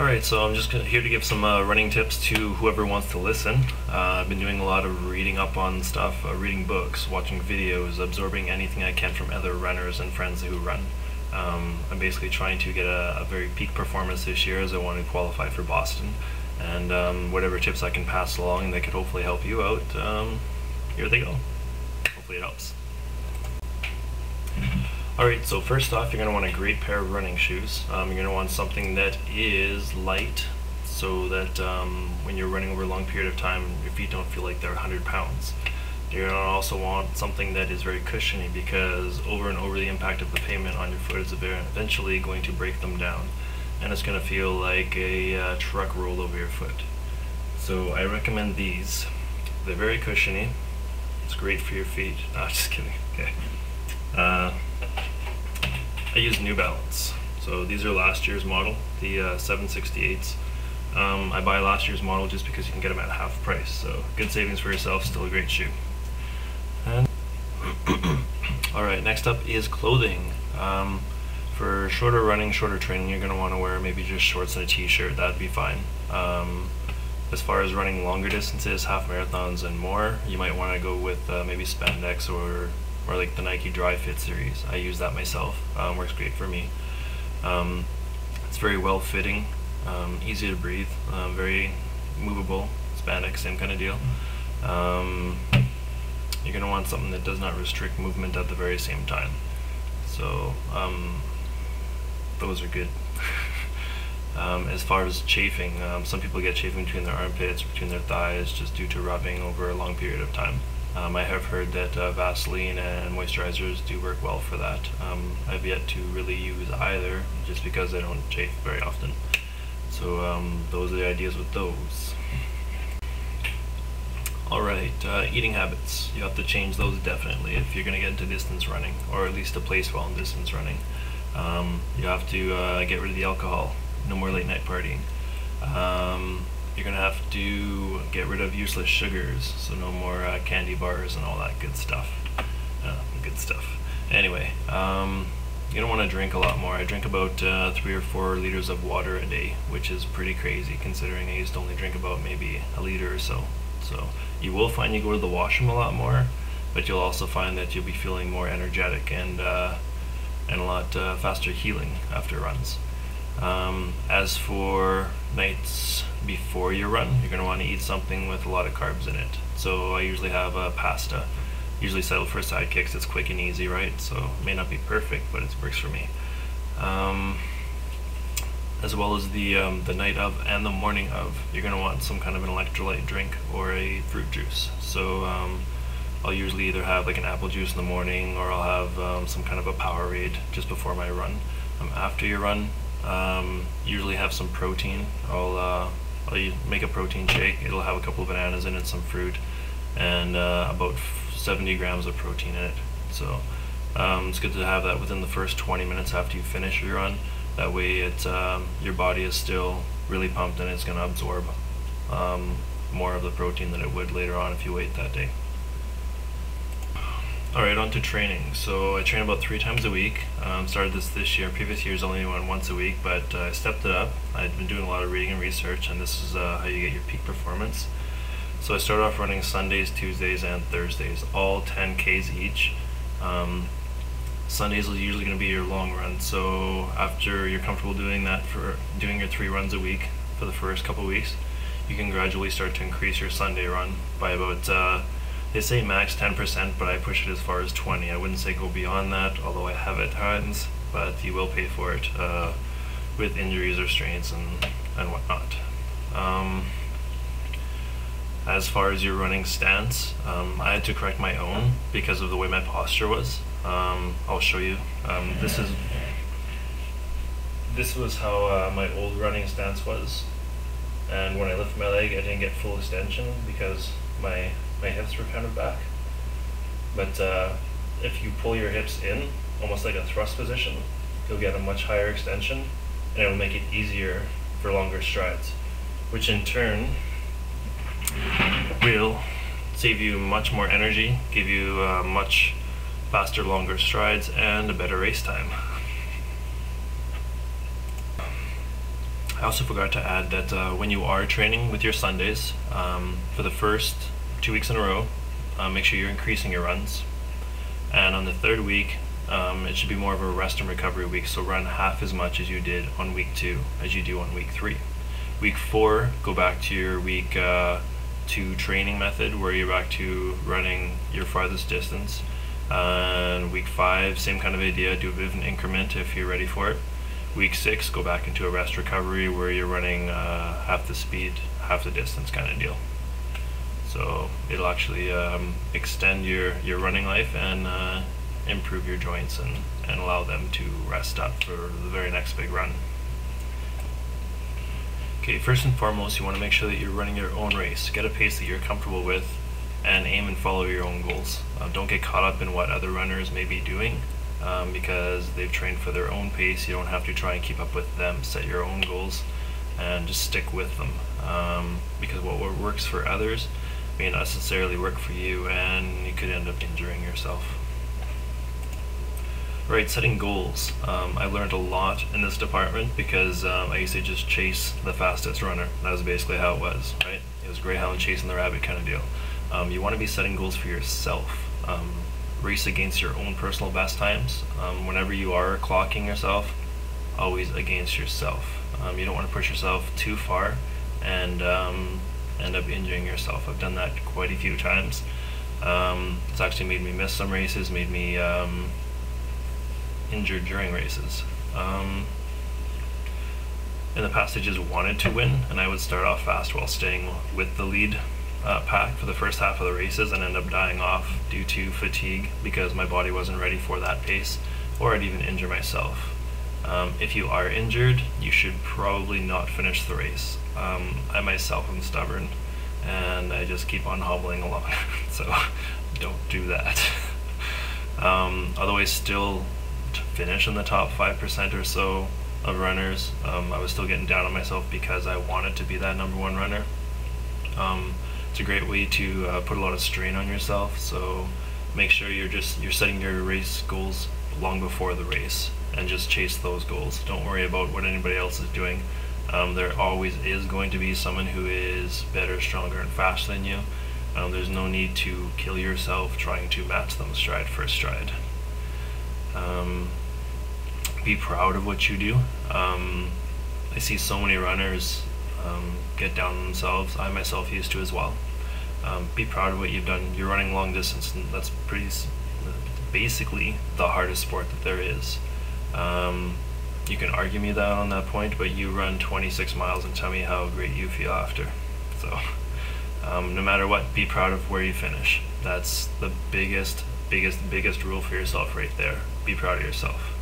Alright, so I'm just here to give some running tips to whoever wants to listen. I've been doing a lot of reading up on stuff, reading books, watching videos, absorbing anything I can from other runners and friends who run. I'm basically trying to get a very peak performance this year as I want to qualify for Boston. And whatever tips I can pass along that could hopefully help you out, here they go. Hopefully it helps. Alright, so first off, you're going to want a great pair of running shoes. You're going to want something that is light so that when you're running over a long period of time, your feet don't feel like they're 100 pounds. You're going to also want something that is very cushiony because over and over the impact of the pavement on your foot is eventually going to break them down. And it's going to feel like a truck rolled over your foot. So I recommend these. They're very cushiony. It's great for your feet. No, just kidding. Okay. I use New Balance. So these are last year's model, the 768s. I buy last year's model just because you can get them at half price. So good savings for yourself, still a great shoe. And alright, next up is clothing. For shorter running, shorter training, you're going to want to wear maybe just shorts and a t-shirt. That'd be fine. As far as running longer distances, half marathons and more, you might want to go with maybe spandex or like the Nike Dry Fit series. I use that myself. Works great for me. It's very well fitting, easy to breathe, very movable. Spandex, same kind of deal. You're going to want something that does not restrict movement at the very same time. So those are good. As far as chafing, some people get chafing between their armpits, between their thighs, just due to rubbing over a long period of time. I have heard that Vaseline and moisturizers do work well for that. I've yet to really use either, just because I don't chafe very often. So those are the ideas with those. Alright, eating habits. You have to change those definitely if you're going to get into distance running, or at least to place well in distance running. You have to get rid of the alcohol. No more late night partying. You're going to have to get rid of useless sugars, so no more candy bars and all that good stuff. Anyway, you don't want to drink a lot more. I drink about 3 or 4 liters of water a day, which is pretty crazy considering I used to only drink about maybe a liter or so. So you will find you go to the washroom a lot more, but you'll also find that you'll be feeling more energetic and a lot faster healing after runs. As for nights before your run, you're going to want to eat something with a lot of carbs in it. So I usually have pasta. Usually settle for sidekicks. It's quick and easy, right? So it may not be perfect, but it works for me. As well as the night of and the morning of, you're going to want some kind of an electrolyte drink or a fruit juice. So I'll usually either have like an apple juice in the morning, or I'll have some kind of a Powerade just before my run. After your run, usually have some protein. I'll make a protein shake. It'll have a couple of bananas in it, some fruit, and about 70 grams of protein in it. So it's good to have that within the first 20 minutes after you finish your run. That way your body is still really pumped and it's going to absorb more of the protein than it would later on if you wait that day. Alright, on to training. So I train about 3 times a week. Started this year. Previous years only went once a week, but I stepped it up. I'd been doing a lot of reading and research, and this is how you get your peak performance. So I started off running Sundays, Tuesdays, and Thursdays, all 10Ks each. Sundays is usually going to be your long run, so after you're comfortable doing that, for doing your 3 runs a week for the first couple of weeks, you can gradually start to increase your Sunday run by about they say max 10%, but I push it as far as 20. I wouldn't say go beyond that, although I have at times, but you will pay for it with injuries or strains and whatnot. As far as your running stance, I had to correct my own because of the way my posture was. I'll show you. This was how my old running stance was, and when I lifted my leg I didn't get full extension because my hips were kind of back. But if you pull your hips in, almost like a thrust position, you'll get a much higher extension, and it will make it easier for longer strides, which in turn will save you much more energy, give you much faster, longer strides, and a better race time. I also forgot to add that when you are training with your Sundays, for the first 2 weeks in a row, make sure you're increasing your runs. And on the third week, it should be more of a rest and recovery week, so run half as much as you did on week 2 as you do on week 3. Week 4, go back to your week 2 training method, where you're back to running your farthest distance. And week 5, same kind of idea, do a bit of an increment if you're ready for it. Week 6, go back into a rest recovery where you're running half the speed, half the distance kind of deal. So it'll actually extend your running life and improve your joints and allow them to rest up for the very next big run. Okay, first and foremost, you want to make sure that you're running your own race. Get a pace that you're comfortable with and aim and follow your own goals. Don't get caught up in what other runners may be doing because they've trained for their own pace. You don't have to try and keep up with them. Set your own goals and just stick with them, because what works for others may not necessarily work for you, and you could end up injuring yourself. Right, setting goals. I learned a lot in this department because I used to just chase the fastest runner. That was basically how it was, right? It was greyhound chasing the rabbit kind of deal. You want to be setting goals for yourself. Race against your own personal best times. Whenever you are clocking yourself, always against yourself. You don't want to push yourself too far and end up injuring yourself. I've done that quite a few times. It's actually made me miss some races, made me injured during races. In the past, I just wanted to win, and I would start off fast while staying with the lead pack for the first half of the races and end up dying off due to fatigue because my body wasn't ready for that pace, or I'd even injure myself. If you are injured, you should probably not finish the race. I myself am stubborn, and I just keep on hobbling along, so don't do that. Although I still finish in the top 5% or so of runners, I was still getting down on myself because I wanted to be that #1 runner. It's a great way to put a lot of strain on yourself, so make sure you're setting your race goals long before the race and just chase those goals. Don't worry about what anybody else is doing. There always is going to be someone who is better, stronger, and faster than you. There's no need to kill yourself trying to match them stride for stride. Be proud of what you do. I see so many runners get down on themselves. I myself used to as well. Be proud of what you've done. You're running long distance, and that's basically the hardest sport that there is. You can argue me down on that point, but you run 26 miles and tell me how great you feel after. So no matter what, be proud of where you finish. That's the biggest rule for yourself right there. Be proud of yourself.